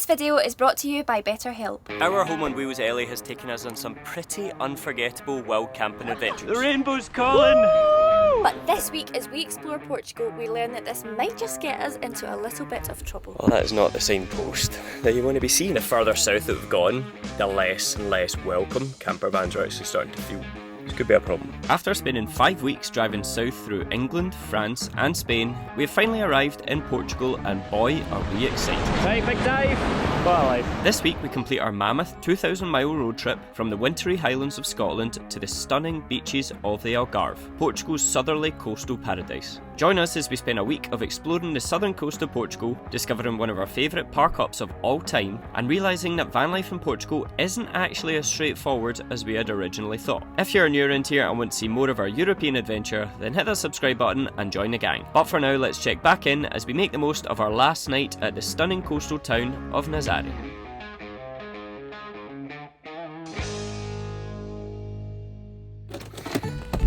This video is brought to you by BetterHelp. Our home on wheels Ellie has taken us on some pretty unforgettable wild camping adventures. The rainbow's calling! Woo! But this week, as we explore Portugal, we learn that this might just get us into a little bit of trouble. Well, that is not the signpost that you want to be seeing. The further south that we've gone, the less and less welcome camper vans are actually starting to feel. This could be a problem. After spending 5 weeks driving south through England, France and Spain, we have finally arrived in Portugal, and boy are we excited. Right, big dive! Vanlife. This week we complete our mammoth 2,000-mile road trip from the wintry highlands of Scotland to the stunning beaches of the Algarve, Portugal's southerly coastal paradise. Join us as we spend a week of exploring the southern coast of Portugal, discovering one of our favourite park-ups of all time, and realising that van life in Portugal isn't actually as straightforward as we had originally thought. If you're new around here and want to see more of our European adventure, then hit that subscribe button and join the gang. But for now, let's check back in as we make the most of our last night at the stunning coastal town of Nazare.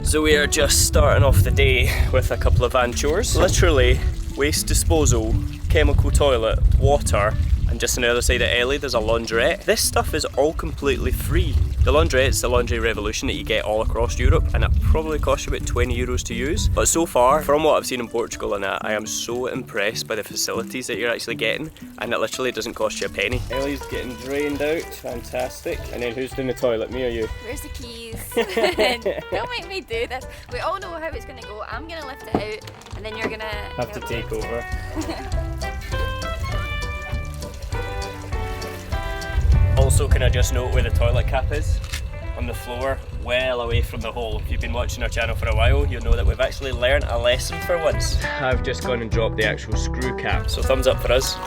So we are just starting off the day with a couple of van chores. Literally, waste disposal, chemical toilet, water, and just on the other side of Ellie there's a laundrette. This stuff is all completely free. The laundrette's the laundry revolution that you get all across Europe, and it probably costs you about 20 euros to use. But so far, from what I've seen in Portugal and that, I am so impressed by the facilities that you're actually getting, and it literally doesn't cost you a penny. Ellie's getting drained out, fantastic. And then who's doing the toilet, me or you? Where's the keys? Don't make me do this. We all know how it's going to go. I'm going to lift it out, and then you're going to Have to take over. Also, can I just note where the toilet cap is? On the floor, well away from the hole. If you've been watching our channel for a while, you'll know that we've actually learned a lesson for once. I've just gone and dropped the actual screw cap, so thumbs up for us.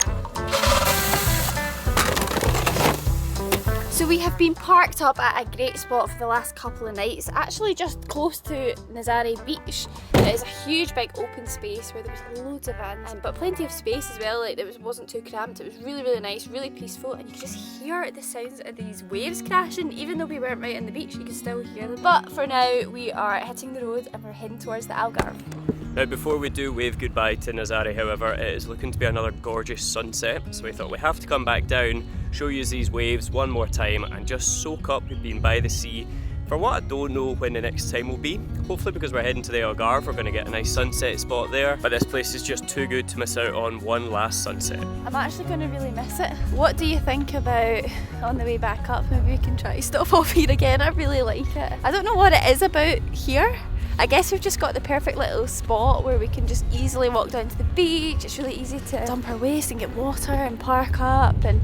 So we have been parked up at a great spot for the last couple of nights, actually just close to Nazare beach. It is a huge big open space where there was loads of vans, but plenty of space as well, like it wasn't too cramped. It was really nice, really peaceful, and you could just hear the sounds of these waves crashing. Even though we weren't right on the beach, you could still hear them. But for now, we are hitting the road and we're heading towards the Algarve. Now before we do wave goodbye to Nazare, however, it is looking to be another gorgeous sunset, so we thought we have to come back down, show you these waves one more time and just soak up being by the sea for what I don't know when the next time will be. Hopefully, because we're heading to the Algarve, we're going to get a nice sunset spot there, but this place is just too good to miss out on one last sunset. I'm actually going to really miss it. What do you think about on the way back up? Maybe we can try to stop off here again. I really like it. I don't know what it is about here. I guess we've just got the perfect little spot where we can just easily walk down to the beach. It's really easy to dump our waste and get water and park up, and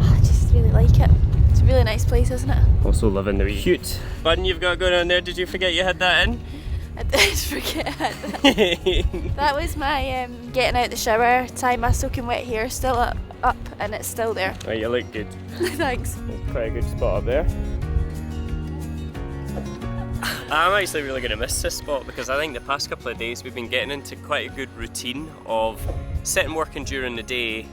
I just really like it. It's a really nice place, isn't it? Also loving the wee cute button you've got going on there. Did you forget you had that in? I did forget that. That was my getting out the shower time. My soaking wet hair still up and it's still there. Oh, you look good. Thanks. That's quite a good spot up there. I'm actually really going to miss this spot because I think the past couple of days we've been getting into quite a good routine of sitting working during the day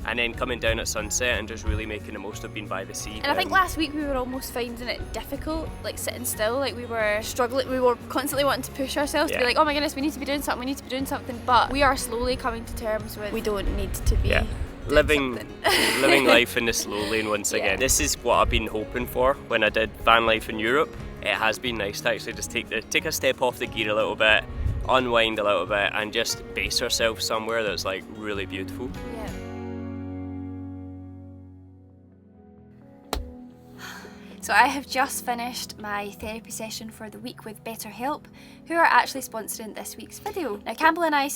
and then coming down at sunset and just really making the most of being by the sea. And I think last week we were almost finding it difficult, like sitting still, like we were struggling, we were constantly wanting to push ourselves to be like, oh my goodness, we need to be doing something, but we are slowly coming to terms with we don't need to be living life in the slow lane once again. This is what I've been hoping for when I did van life in Europe. It has been nice to actually just take a step off the gear a little bit, unwind a little bit, and just base ourselves somewhere that's like really beautiful. Yeah. So I have just finished my therapy session for the week with BetterHelp, who are actually sponsoring this week's video. Now Campbell and I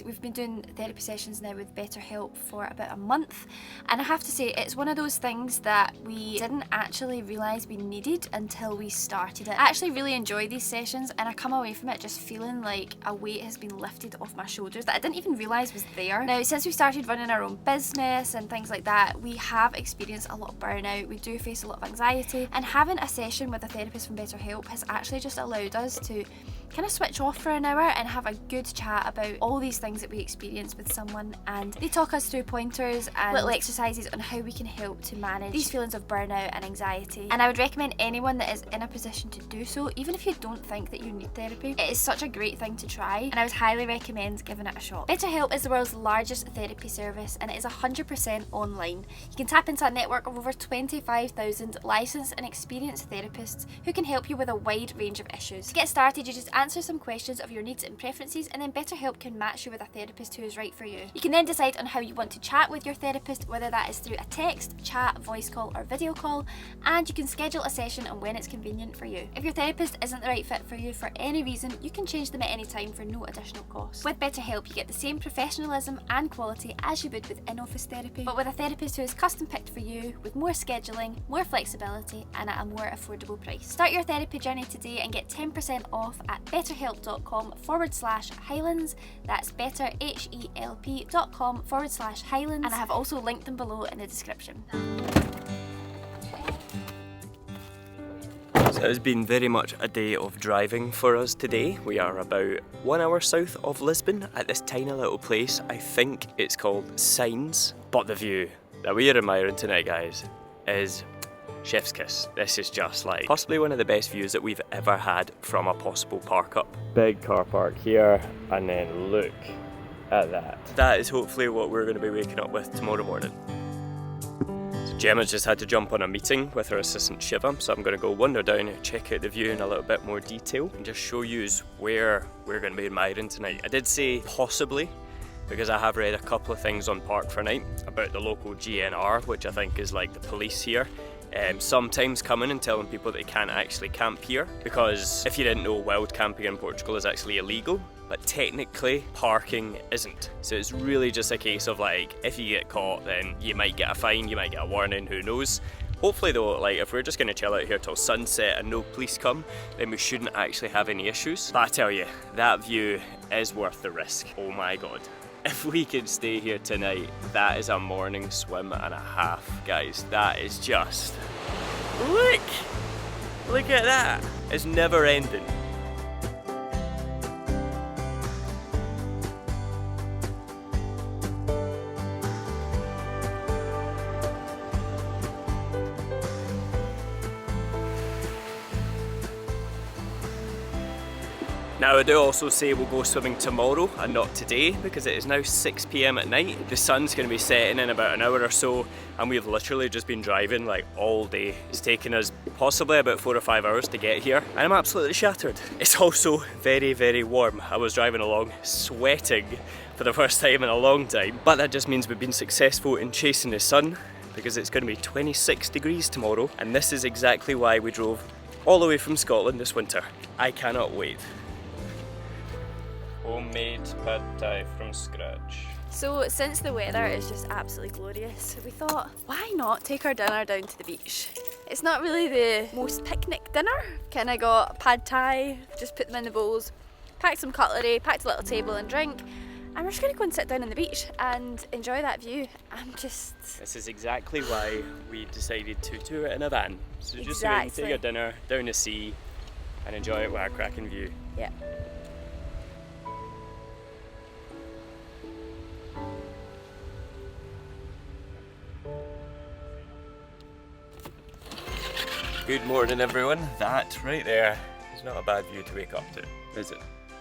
we've been doing therapy sessions now with BetterHelp for about a month, and I have to say it's one of those things that we didn't actually realise we needed until we started it. I actually really enjoy these sessions and I come away from it just feeling like a weight has been lifted off my shoulders that I didn't even realise was there. Now since we started running our own business and things like that, we have experienced a lot of burnout, we do face a lot of anxiety, and having a session with a therapist from BetterHelp has actually just allowed us to kind of switch off for an hour and have a good chat about all these things that we experience with someone, and they talk us through pointers and little exercises on how we can help to manage these feelings of burnout and anxiety. And I would recommend anyone that is in a position to do so, even if you don't think that you need therapy. It is such a great thing to try, and I would highly recommend giving it a shot. BetterHelp is the world's largest therapy service, and it is 100% online. You can tap into a network of over 25,000 licensed and experienced therapists who can help you with a wide range of issues. To get started, you just answer some questions of your needs and preferences, and then BetterHelp can match you with a therapist who is right for you. You can then decide on how you want to chat with your therapist, whether that is through a text, chat, voice call or video call, and you can schedule a session on when it's convenient for you. If your therapist isn't the right fit for you for any reason, you can change them at any time for no additional cost. With BetterHelp, you get the same professionalism and quality as you would with in-office therapy, but with a therapist who is custom picked for you, with more scheduling, more flexibility and at a more affordable price. Start your therapy journey today and get 10% off at betterhelp.com/Highlands. That's betterhelp.com/Highlands, and I have also linked them below in the description. So it's been very much a day of driving for us today. We are about 1 hour south of Lisbon at this tiny little place. I think it's called Sagres. But the view that we are admiring tonight, guys, is chef's kiss. This is just like possibly one of the best views that we've ever had from a possible park up. Big car park here, and then look at that. That is hopefully what we're going to be waking up with tomorrow morning. Gemma's just had to jump on a meeting with her assistant Shiva, so I'm going to go wander down and check out the view in a little bit more detail and just show you where we're going to be admiring tonight. I did say possibly, because I have read a couple of things on Park for Night about the local GNR, which I think is like the police here. Sometimes coming and telling people they can't actually camp here, because if you didn't know, wild camping in Portugal is actually illegal, but technically parking isn't. So it's really just a case of like, if you get caught then you might get a fine, you might get a warning, who knows. Hopefully though, like if we're just going to chill out here till sunset and no police come, then we shouldn't actually have any issues. But I tell you, that view is worth the risk. Oh my god. If we could stay here tonight, that is a morning swim and a half, guys. That is just... Look! Look at that! It's never ending. Now I do also say we'll go swimming tomorrow and not today, because it is now 6 PM at night. The sun's going to be setting in about an hour or so, and we've literally just been driving like all day. It's taken us possibly about 4 or 5 hours to get here, and I'm absolutely shattered. It's also very, very warm. I was driving along sweating for the first time in a long time, but that just means we've been successful in chasing the sun, because it's going to be 26 degrees tomorrow, and this is exactly why we drove all the way from Scotland this winter. I cannot wait. Homemade pad thai from scratch. So since the weather is just absolutely glorious, we thought, why not take our dinner down to the beach? It's not really the most picnic dinner. Kind of got pad thai, just put them in the bowls, packed some cutlery, packed a little table and drink, and we're just going to go and sit down on the beach and enjoy that view. This is exactly why we decided to do it in a van. So just so we can take our dinner down the sea and enjoy it with a cracking view. Yeah. Good morning everyone. That right there is not a bad view to wake up to, is it?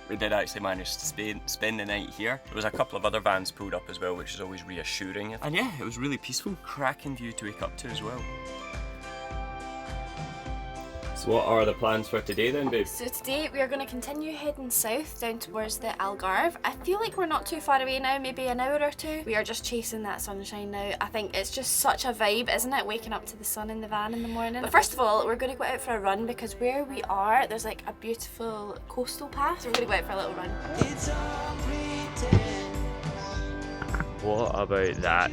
We did actually manage to spend the night here. There was a couple of other vans pulled up as well, which is always reassuring. And yeah, it was really peaceful. Cracking view to wake up to as well. So what are the plans for today then, babe? So today we are going to continue heading south down towards the Algarve. I feel like we're not too far away now, maybe an hour or two. We are just chasing that sunshine now. I think it's just such a vibe, isn't it, waking up to the sun in the van in the morning. But first of all, we're going to go out for a run, because where we are, there's like a beautiful coastal path. So we're going to go out for a little run. What about that?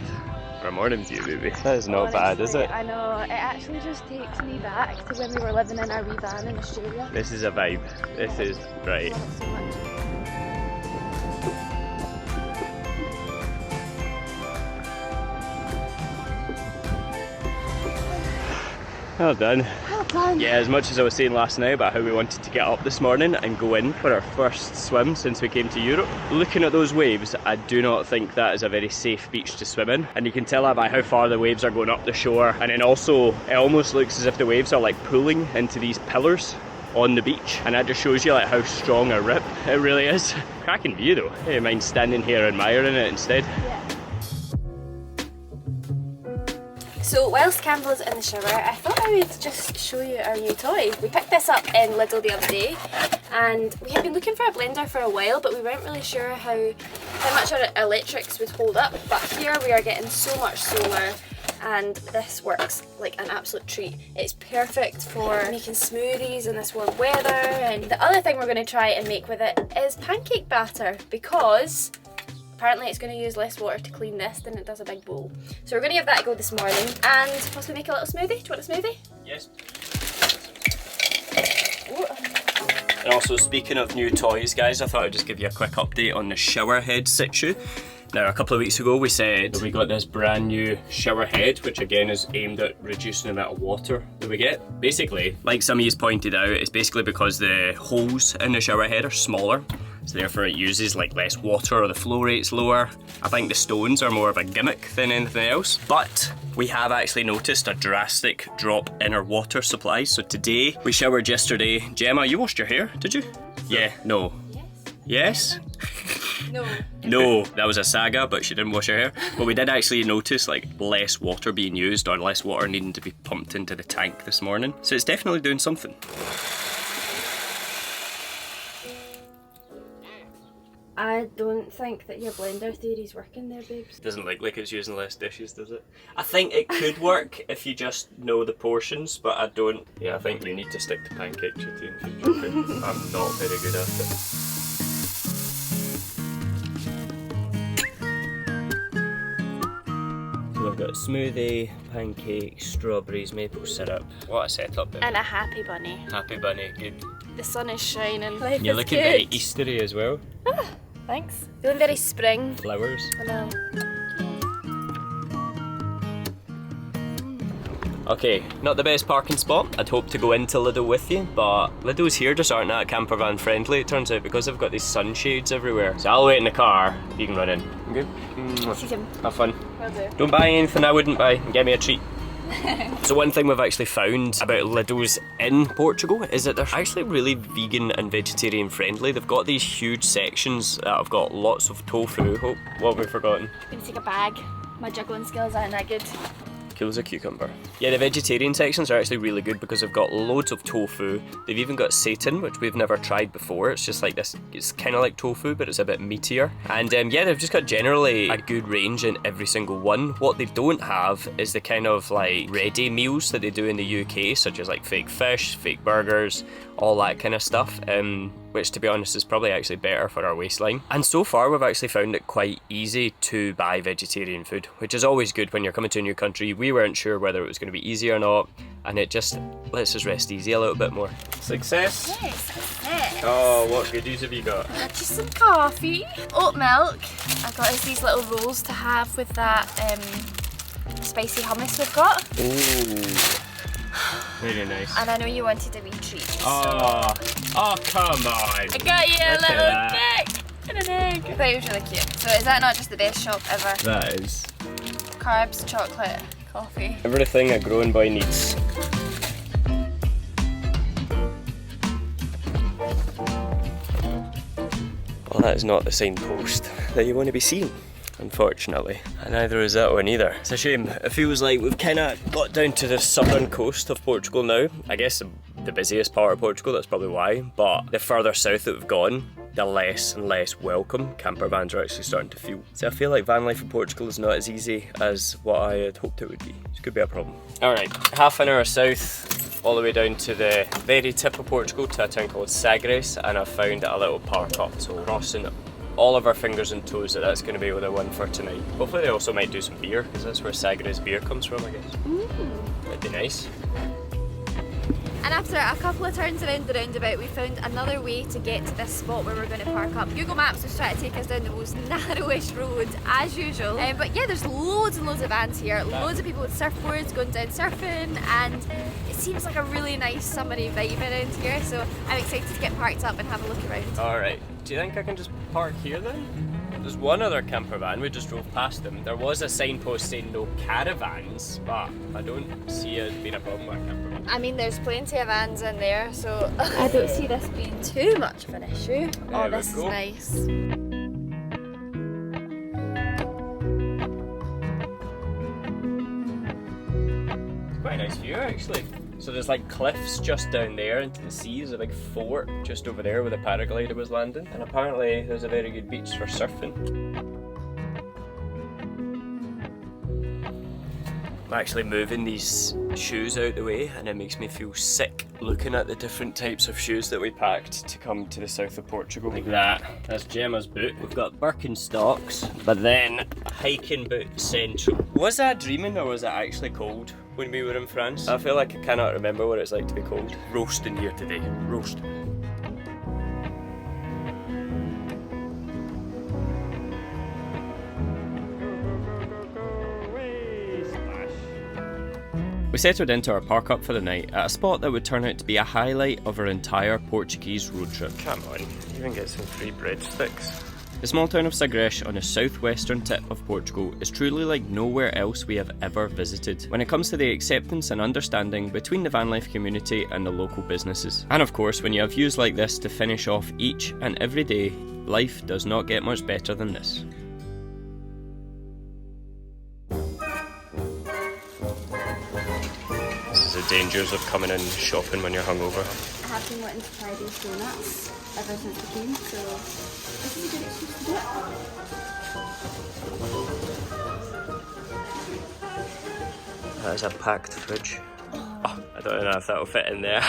For a morning view, baby. That is not bad, is it? I know, it actually just takes me back to when we were living in our wee van in Australia. This is a vibe. This is right. I love it so much. Well done. Well done. Yeah, as much as I was saying last night about how we wanted to get up this morning and go in for our first swim since we came to Europe, looking at those waves, I do not think that is a very safe beach to swim in. And you can tell that by how far the waves are going up the shore. And then also, it almost looks as if the waves are like pulling into these pillars on the beach. And that just shows you like how strong a rip it really is. Cracking view though. I don't mind standing here admiring it instead. Yeah. So whilst Campbell is in the shower, I thought I would just show you our new toy. We picked this up in Lidl the other day, and we had been looking for a blender for a while, but we weren't really sure how much our electrics would hold up. But here we are getting so much solar, and this works like an absolute treat. It's perfect for making smoothies in this warm weather. And the other thing we're going to try and make with it is pancake batter, because apparently it's going to use less water to clean this than it does a big bowl. So we're going to give that a go this morning and possibly make a little smoothie. Do you want a smoothie? Yes. And also, speaking of new toys, guys, I thought I'd just give you a quick update on the shower head situ. Now, a couple of weeks ago we said we got this brand new shower head, which again is aimed at reducing the amount of water that we get. Basically, like some of you pointed out, it's basically because the holes in the shower head are smaller, so therefore it uses like less water, or the flow rate's lower. I think the stones are more of a gimmick than anything else, but we have actually noticed a drastic drop in our water supply. So today, we showered yesterday. Gemma, you washed your hair, did you? Yeah, no. Yes? No. No, that was a saga, but she didn't wash her hair. But we did actually notice like less water being used, or less water needing to be pumped into the tank this morning. So it's definitely doing something. I don't think that your blender theory's working there, babes. Doesn't look like it's using less dishes, does it? I think it could work if you just know the portions, but I don't. Yeah, I think we need to stick to pancake duty in future. I'm not very good at it. So I've got smoothie, pancakes, strawberries, maple syrup. What a setup, babe. And a happy bunny. Happy bunny, good. The sun is shining. Life You're is looking good. very Eastery as well. Thanks. Feeling very spring. Flowers. I know. Okay, not the best parking spot. I'd hoped to go into Lidl with you, but Lidl's here just aren't that camper van friendly, it turns out, because they've got these sunshades everywhere. So I'll wait in the car, you can run in. Okay? See you. Have fun. Will do. Don't buy anything I wouldn't buy, get me a treat. So one thing we've actually found about Lidl's in Portugal is that they're actually really vegan and vegetarian friendly. They've got these huge sections that have got lots of tofu. Oh, what have we forgotten? I'm gonna take a bag. My juggling skills aren't that good. Cool as a cucumber. Yeah, the vegetarian sections are actually really good because they've got loads of tofu. They've even got seitan, which we've never tried before. It's just like this, it's kind of like tofu, but it's a bit meatier. And yeah, they've just got generally a good range in every single one. What they don't have is the kind of like ready meals that they do in the UK, such as like fake fish, fake burgers, all that kind of stuff. Which to be honest is probably actually better for our waistline. And so far we've actually found it quite easy to buy vegetarian food, which is always good when you're coming to a new country. We weren't sure whether it was going to be easy or not, and it just lets us rest easy a little bit more. Success? Yes, success. Oh, what goodies have you got? Got you some coffee, oat milk. I got us these little rolls to have with that spicy hummus we've got. Ooh. Very nice. And I know you wanted a wee treat. Oh, come on. I got you a Look little at that. cake and an egg. I thought it was really cute. So is that not just the best shop ever? That is. Carbs, chocolate, coffee. Everything a grown boy needs. Well, that is not the signpost that you want to be seeing, unfortunately. And neither is that one either. It's a shame. It feels like we've kind of got down to the southern coast of Portugal now. I guess the busiest part of Portugal, that's probably why. But the further south that we've gone, the less and less welcome camper vans are actually starting to feel. So I feel like van life in Portugal is not as easy as what I had hoped it would be. It could be a problem. Alright, half an hour south, all the way down to the very tip of Portugal, to a town called Sagres, and I've found a little park up, so crossing all of our fingers and toes that that's going to be the one for tonight. Hopefully they also might do some beer, because that's where Sagres beer comes from, I guess. That'd be nice. And after a couple of turns around the roundabout, we found another way to get to this spot where we're going to park up. Google Maps was trying to take us down the most narrowest road as usual. But yeah, there's loads and loads of vans here, loads of people with surfboards going down surfing, and it seems like a really nice summery vibe around here, so I'm excited to get parked up and have a look around. Alright, do you think I can just park here then? There's one other camper van, we just drove past them. There was a signpost saying no caravans, but I don't see it being a problem with a camper van. I mean, there's plenty of vans in there, so I don't see this being too much of an issue. Oh, this is nice. It's quite a nice view actually. So there's like cliffs just down there into the sea. There's a big fort just over there where the paraglider was landing. And apparently there's a very good beach for surfing. I'm actually moving these shoes out the way and it makes me feel sick looking at the different types of shoes that we packed to come to the south of Portugal. Like that. That's Gemma's boot. We've got Birkenstocks, but then hiking boot central. Was I dreaming or was it actually cold when we were in France? I feel like I cannot remember what it's like to be cold. Roasting here today. Roast. We settled into our park up for the night at a spot that would turn out to be a highlight of our entire Portuguese road trip. Come on, even get some free breadsticks. The small town of Sagres on the southwestern tip of Portugal is truly like nowhere else we have ever visited when it comes to the acceptance and understanding between the van life community and the local businesses. And of course, when you have views like this to finish off each and every day, life does not get much better than this. The dangers of coming in shopping when you're hungover. I have been wanting to try these donuts ever since we came, so this is a good excuse to do it. That is a packed fridge. Oh, I don't know if that'll fit in there.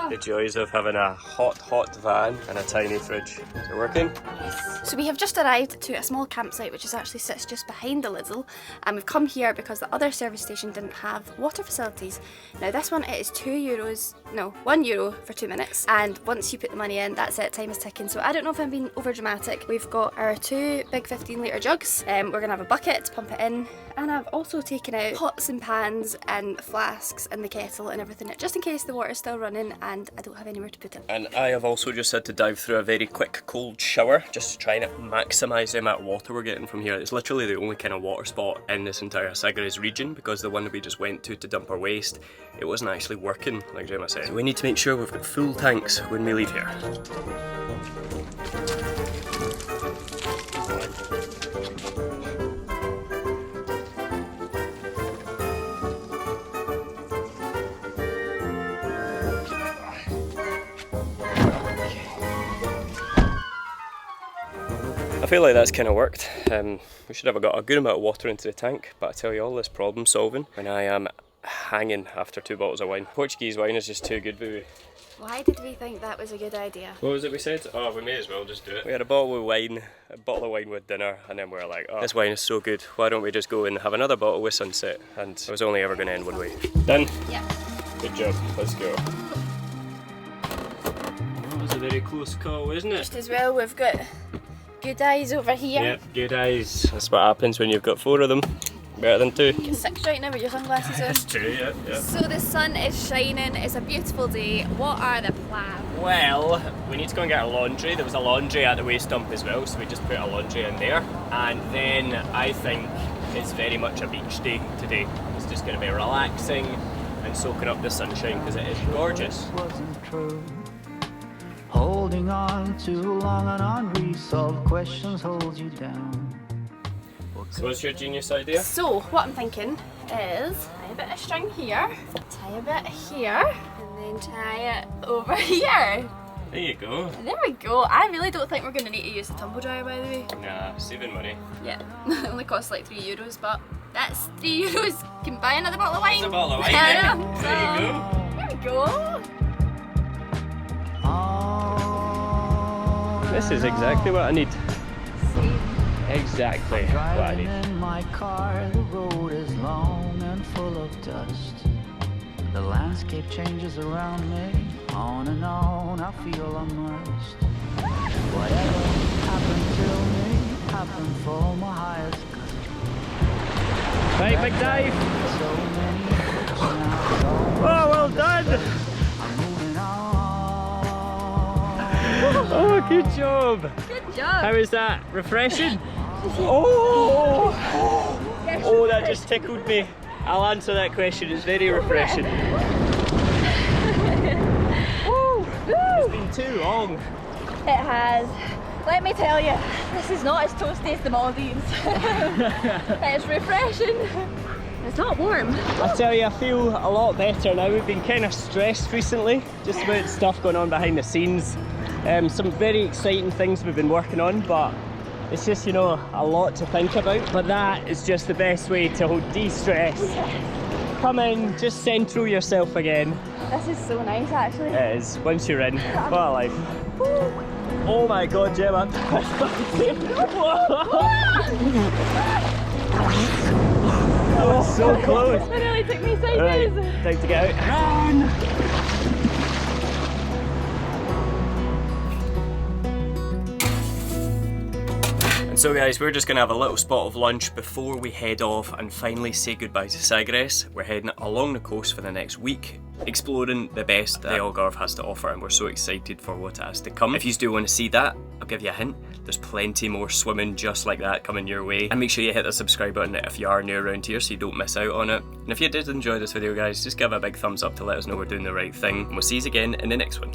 The joys of having a hot van and a tiny fridge. Is it working? Yes. So we have just arrived to a small campsite which actually sits just behind the Lidl, and we've come here because the other service station didn't have water facilities. Now this one, it is €1 for 2 minutes, and once you put the money in, that's it, time is ticking. So I don't know if I'm being over dramatic. We've got our 2 big 15-litre jugs, we're going to have a bucket to pump it in, and I've also taken out pots and pans and flasks and the kettle and everything, just in case the water's still running and I don't have anywhere to put it. And I have also just had to dive through a very quick cold shower just to try and maximise the amount of water we're getting from here. It's literally the only kind of water spot in this entire Sagres region, because the one that we just went to dump our waste, it wasn't actually working, like Gemma said. So we need to make sure we've got full tanks when we leave here. I feel like that's kind of worked. We should have got a good amount of water into the tank, but I tell you, all this problem solving when I am hanging after 2 bottles of wine. Portuguese wine is just too good, baby. Why did we think that was a good idea? What was it we said? Oh, we may as well just do it. We had a bottle of wine with dinner, and then we were like, oh, this wine is so good, why don't we just go and have another bottle with sunset? And it was only ever going to end one way. Done? Yeah. Good job, let's go. That was a very close call, isn't it? Just as well, we've got good eyes over here. Yep, good eyes. That's what happens when you've got 4 of them. Better than 2. You're 6 right now with your sunglasses on. That's true, yeah. So the sun is shining, it's a beautiful day. What are the plans? Well, we need to go and get our laundry. There was a laundry at the waste dump as well, so we just put a laundry in there. And then I think it's very much a beach day today. It's just going to be relaxing and soaking up the sunshine because it is gorgeous. Holding on too long and unresolved questions hold you down. So what's your genius idea? So what I'm thinking is tie a bit of string here, tie a bit here, and then tie it over here. There you go. There we go. I really don't think we're going to need to use the tumble dryer, by the way. Nah, saving money. Yeah, it only costs like €3, but that's €3 you can buy another bottle of wine. That's a bottle of wine, I yeah. know. There you go. There we go. This is exactly what I need. Exactly what I need. In my car, the road is long and full of dust. The landscape changes around me. On and on, I feel I'm lost. Whatever happened to me happened for my highest good. Right, big dive. So many trips now, so Oh, well done. I'm moving on. Oh, good job. Good job. How is that? Refreshing? Oh, oh, that just tickled me. I'll answer that question. It's very refreshing. Woo. It's been too long. It has. Let me tell you, this is not as toasty as the Maldives. It's refreshing. It's not warm. I tell you, I feel a lot better now. We've been kind of stressed recently, just about stuff going on behind the scenes. Some very exciting things we've been working on, but it's just, you know, a lot to think about. But that is just the best way to de-stress. Come in, just central yourself again. This is so nice, actually. It is, once you're in. What a life. Oh my god, Gemma. That was so close. It nearly took me Right, sideways. time to get out. Run! And so guys, we're just going to have a little spot of lunch before we head off and finally say goodbye to Sagres. We're heading along the coast for the next week, exploring the best that the Algarve has to offer, and we're so excited for what has to come. If you do want to see that, I'll give you a hint. There's plenty more swimming just like that coming your way. And make sure you hit the subscribe button if you are new around here so you don't miss out on it. And if you did enjoy this video guys, just give it a big thumbs up to let us know we're doing the right thing. And we'll see you again in the next one.